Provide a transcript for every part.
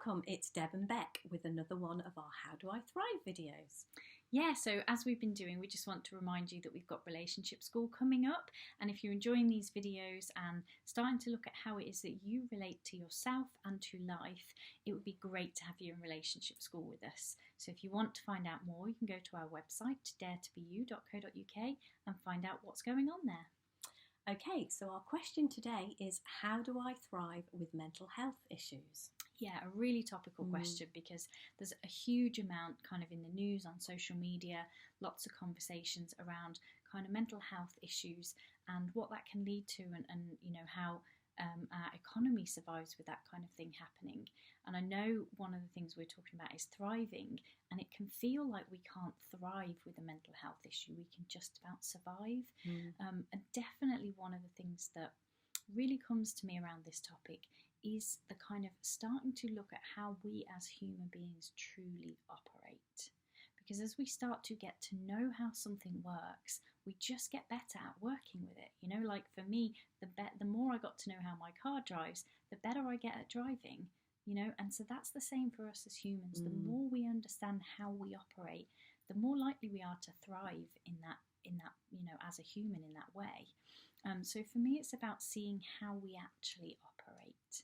Welcome, it's Deb and Beck with another one of our How Do I Thrive videos. Yeah, so as we've been doing, we just want to remind you that we've got Relationship School coming up. And if you're enjoying these videos and starting to look at how it is that you relate to yourself and to life, it would be great to have you in Relationship School with us. So if you want to find out more, you can go to our website, you.We and find out what's going on there. Okay, so our question today is, how do I thrive with mental health issues? Yeah, a really topical question, because there's a huge amount kind of in the news, on social media, lots of conversations around kind of mental health issues and what that can lead to, and you know, how our economy survives with that kind of thing happening. And I know one of the things we're talking about is thriving, and it can feel like we can't thrive with a mental health issue. We can just about survive. And definitely one of the things that really comes to me around this topic is the kind of starting to look at how we as human beings truly operate. Because as we start to get to know how something works, we just get better at working with it. You know, like for me, the more I got to know how my car drives, the better I get at driving. You know, and so that's the same for us as humans. The more we understand how we operate, the more likely we are to thrive in that, you know, as a human in that way. So for me, it's about seeing how we actually operate.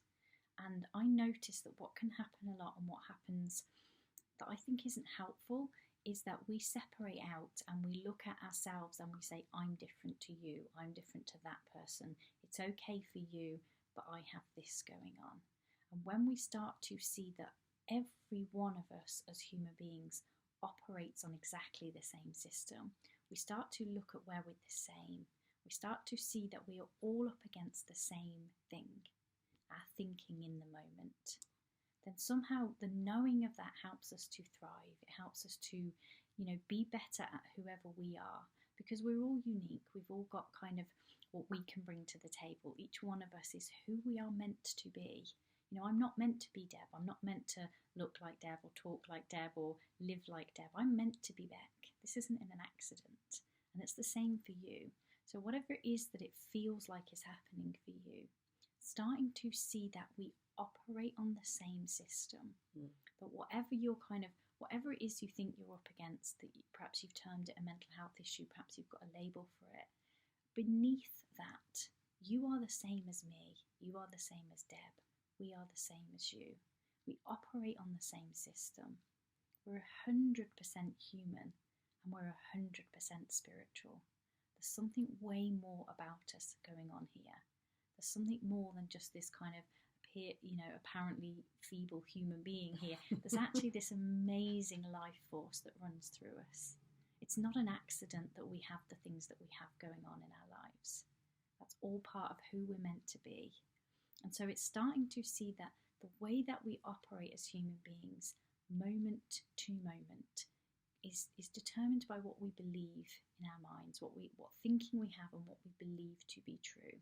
And I notice that what can happen a lot, and what happens that I think isn't helpful, is that we separate out and we look at ourselves and we say, I'm different to you, I'm different to that person, it's okay for you, but I have this going on. And when we start to see that every one of us as human beings operates on exactly the same system, we start to look at where we're the same. We start to see that we are all up against the same thing, our thinking in the moment. Then somehow the knowing of that helps us to thrive. It helps us to, you know, be better at whoever we are, because we're all unique. We've all got kind of what we can bring to the table. Each one of us is who we are meant to be. You know, I'm not meant to be Deb. I'm not meant to look like Deb or talk like Deb or live like Deb. I'm meant to be Beck. This isn't an accident. And it's the same for you. So whatever it is that it feels like is happening for you, starting to see that we operate on the same system. But whatever it is you think you're up against, that perhaps you've termed it a mental health issue, perhaps you've got a label for it, beneath that, you are the same as me, you are the same as Deb, we are the same as you. We operate on the same system. We're 100% human, and we're 100% spiritual. There's something way more about us going on here. There's something more than just this kind of apparently feeble human being here. There's actually this amazing life force that runs through us. It's not an accident that we have the things that we have going on in our lives. That's all part of who we're meant to be. And so it's starting to see that the way that we operate as human beings, moment to moment, is determined by what we believe in our minds, what thinking we have, and what we believe to be true.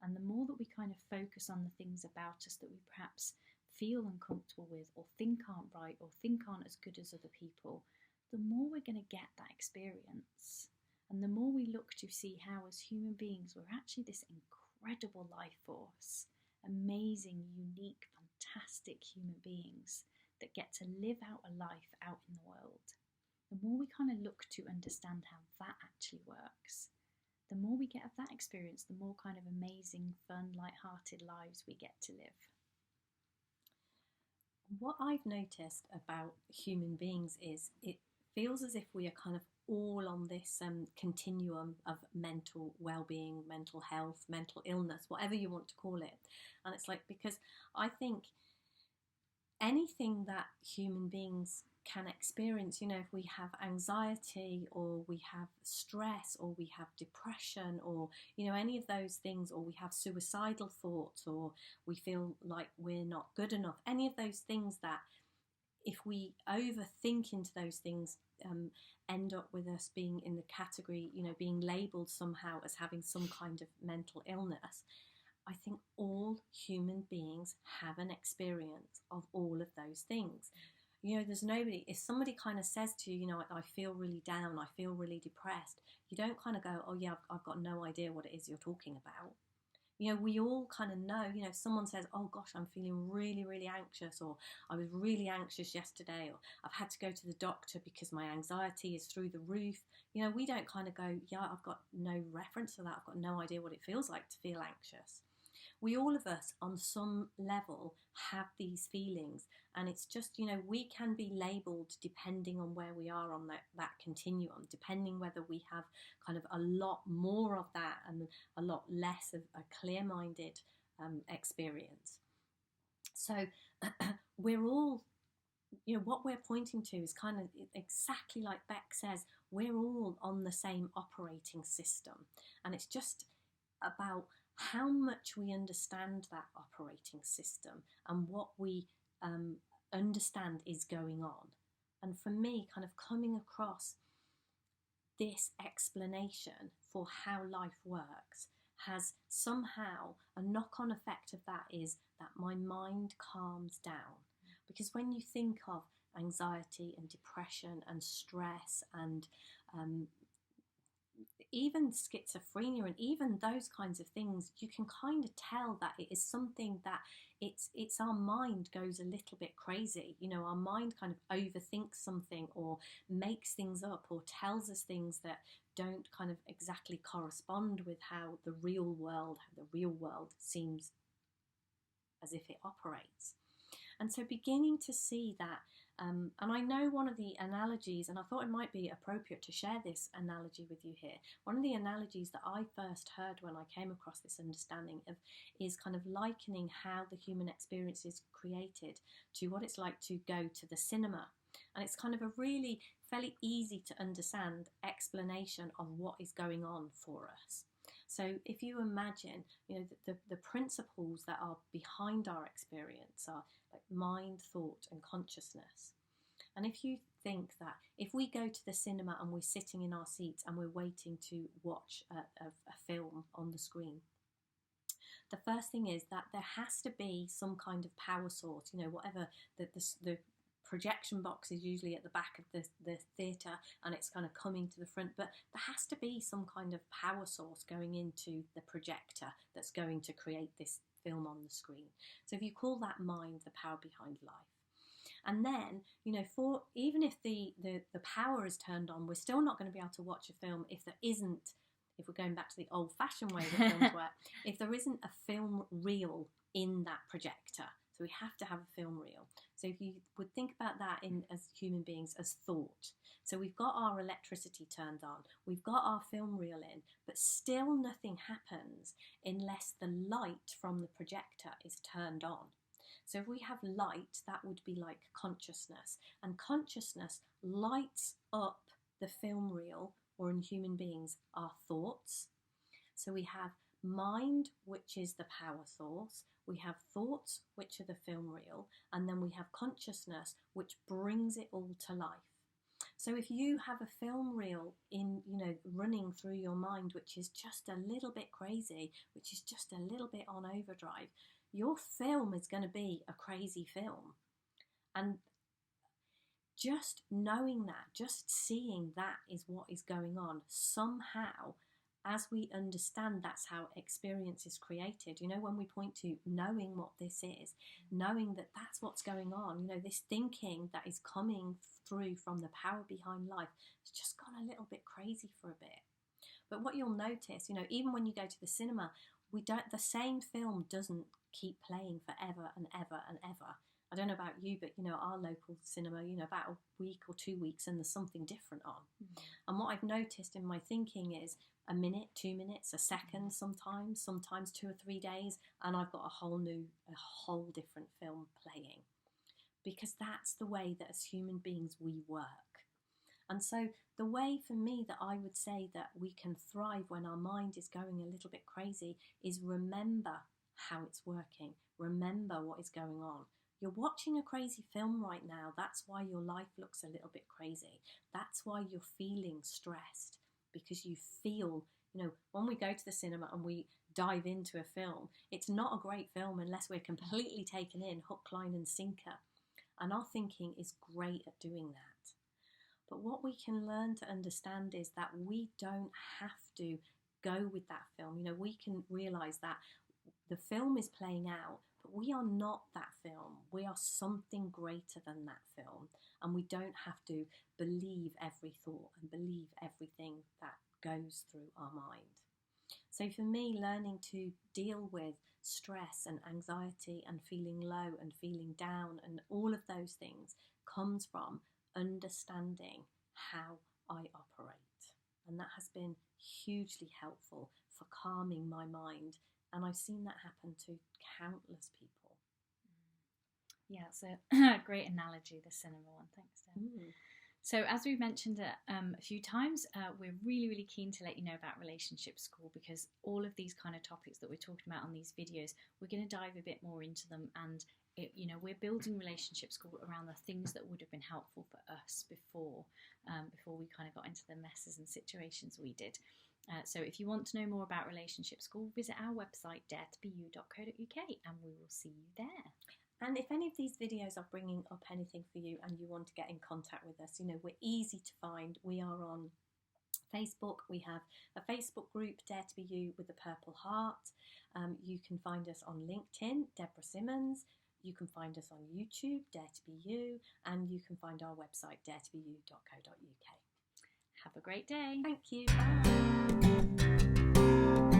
And the more that we kind of focus on the things about us that we perhaps feel uncomfortable with, or think aren't right, or think aren't as good as other people, the more we're going to get that experience. And the more we look to see how, as human beings, we're actually this incredible life force, amazing, unique, fantastic human beings that get to live out a life out in the world. The more we kind of look to understand how that actually works, the more we get of that experience, the more kind of amazing, fun, light-hearted lives we get to live. What I've noticed about human beings is it feels as if we are kind of all on this continuum of mental well-being, mental health, mental illness, whatever you want to call it. And it's like, because I think anything that human beings can experience, you know, if we have anxiety, or we have stress, or we have depression, or, you know, any of those things, or we have suicidal thoughts, or we feel like we're not good enough, any of those things that, if we overthink into those things, end up with us being in the category, you know, being labelled somehow as having some kind of mental illness. I think all human beings have an experience of all of those things. You know, there's nobody, if somebody kind of says to you, you know, I feel really down, I feel really depressed, you don't kind of go, oh yeah, I've got no idea what it is you're talking about. We all kind of know, if someone says, oh gosh, I'm feeling really, really anxious, or I was really anxious yesterday, or I've had to go to the doctor because my anxiety is through the roof. We don't kind of go, yeah, I've got no reference to that. I've got no idea what it feels like to feel anxious. We all of us on some level have these feelings, and it's just, we can be labelled depending on where we are on that continuum, depending whether we have kind of a lot more of that and a lot less of a clear-minded experience. So we're all, what we're pointing to is kind of exactly like Beck says, we're all on the same operating system, and it's just about how much we understand that operating system and what we understand is going on. And for me, kind of coming across this explanation for how life works has somehow a knock-on effect of that is that my mind calms down. Because when you think of anxiety and depression and stress and even schizophrenia and even those kinds of things, you can kind of tell that it is something that it's our mind goes a little bit crazy. Our mind kind of overthinks something or makes things up or tells us things that don't kind of exactly correspond with how the real world seems as if it operates. And so beginning to see that, and I know one of the analogies, and I thought it might be appropriate to share this analogy with you here. One of the analogies that I first heard when I came across this understanding of is kind of likening how the human experience is created to what it's like to go to the cinema. And it's kind of a really fairly easy to understand explanation of what is going on for us. So if you imagine, the principles that are behind our experience are like mind, thought, and consciousness. And if you think that if we go to the cinema and we're sitting in our seats and we're waiting to watch a film on the screen, the first thing is that there has to be some kind of power source, whatever the projection box is usually at the back of the theatre and it's kind of coming to the front, but there has to be some kind of power source going into the projector that's going to create this film on the screen. So if you call that mind, the power behind life. And then, for even if the power is turned on, we're still not going to be able to watch a film if we're going back to the old-fashioned way that films work, if there isn't a film reel in that projector. So we have to have a film reel. So if you would think about that as human beings as thought. So we've got our electricity turned on, we've got our film reel in, but still nothing happens unless the light from the projector is turned on. So if we have light, that would be like consciousness. And consciousness lights up the film reel, or in human beings, our thoughts. So we have mind, which is the power source. We have thoughts, which are the film reel, and then we have consciousness, which brings it all to life. So if you have a film reel running through your mind, which is just a little bit crazy, which is just a little bit on overdrive, your film is going to be a crazy film. And just knowing that, just seeing that is what is going on, somehow, as we understand that's how experience is created, when we point to knowing what this is, knowing that that's what's going on, this thinking that is coming through from the power behind life, it's just gone a little bit crazy for a bit. But what you'll notice, even when you go to the cinema, the same film doesn't keep playing forever and ever and ever. I don't know about you, but our local cinema, about a week or 2 weeks and there's something different on. Mm-hmm. And what I've noticed in my thinking is a minute, 2 minutes, a second sometimes 2 or 3 days, and I've got a whole different film playing. Because that's the way that as human beings we work. And so the way for me that I would say that we can thrive when our mind is going a little bit crazy is remember how it's working. Remember what is going on. You're watching a crazy film right now. That's why your life looks a little bit crazy. That's why you're feeling stressed, because you feel, when we go to the cinema and we dive into a film, it's not a great film unless we're completely taken in, hook, line and sinker. And our thinking is great at doing that. But what we can learn to understand is that we don't have to go with that film. We can realise that The film is playing out, but we are not that film. We are something greater than that film. And we don't have to believe every thought and believe everything that goes through our mind. So for me, learning to deal with stress and anxiety and feeling low and feeling down and all of those things comes from understanding how I operate. And that has been hugely helpful for calming my mind. And I've seen that happen to countless people. Yeah, it's a great analogy, the cinema one. Thanks, Dan. So as we've mentioned a few times, we're really, really keen to let you know about Relationship School, because all of these kind of topics that we're talking about on these videos, we're going to dive a bit more into them, and we're building Relationship School around the things that would have been helpful for us before we kind of got into the messes and situations we did. So if you want to know more about Relationship School, visit our website you.We, and we will see you there. And if any of these videos are bringing up anything for you and you want to get in contact with us, we're easy to find. We are on Facebook. We have a Facebook group, Dare to Be You with the purple heart. You can find us on LinkedIn, Deborah Simmons. You can find us on YouTube, Dare to Be You. And you can find our website, daretobeyou.co.uk. Have a great day. Thank you. Bye.